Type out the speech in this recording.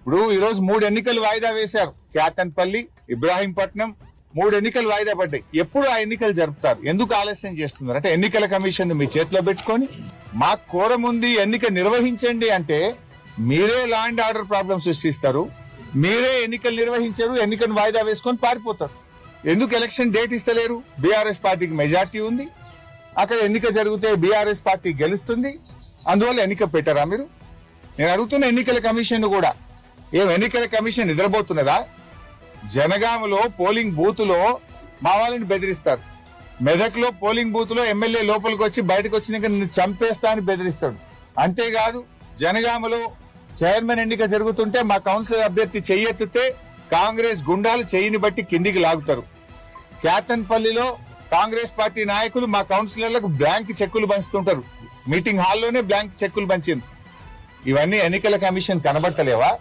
ఇప్పుడు ఈ రోజు 3 ఎన్నికలు వాయిదా వేశారు. క్యాటన్పల్లి, ఇబ్రాహీంపట్నం 3 ఎన్నికలు వాయిదా పడ్డాయి. ఎప్పుడు ఆ ఎన్నికలు జరుపుతారు? ఎందుకు ఆలస్యం చేస్తున్నారు? అంటే ఎన్నికల కమిషన్ మీ చేతిలో పెట్టుకొని మాకు కోరం ఉంది, ఎన్నిక నిర్వహించండి అంటే మీరే లా అండ్ ఆర్డర్ ప్రాబ్లం సృష్టిస్తారు. మీరే ఎన్నికలు నిర్వహించారు, ఎన్నికను వాయిదా వేసుకొని పారిపోతారు. ఎందుకు ఎలక్షన్ డేట్ ఇస్తలేరు? బీఆర్ఎస్ పార్టీకి మెజార్టీ ఉంది, అక్కడ ఎన్నిక జరిగితే బీఆర్ఎస్ పార్టీ గెలుస్తుంది, అందువల్ల ఎన్నిక పెట్టారా మీరు? నేను అడుగుతున్న ఎన్నికల కమిషన్ కూడా, ఏం ఎన్నికల కమిషన్ నిద్రపోతున్నదా? జనగామలో పోలింగ్ బూత్ లో మా వాళ్ళని బెదిరిస్తారు. మెదక్ లో పోలింగ్ బూత్ లో ఎమ్మెల్యే లోపలికి వచ్చి బయటకు వచ్చినాక నిన్ను చంపేస్తా అని బెదిరిస్తాడు. అంతేకాదు జనగామలో చైర్మన్ ఎన్నిక జరుగుతుంటే మా కౌన్సిలర్ అభ్యర్థి చెయ్యెత్తితే కాంగ్రెస్ గుండాలు చెయ్యిని బట్టి కిందికి లాగుతారు. క్యాటన్పల్లిలో కాంగ్రెస్ పార్టీ నాయకులు మా కౌన్సిలర్లకు బ్లాంక్ చెక్కులు పంచుతుంటారు. మీటింగ్ హాల్లోనే బ్లాంక్ చెక్కులు పంచింది. ఇవన్నీ ఎన్నికల కమిషన్ కనబట్టలేవా?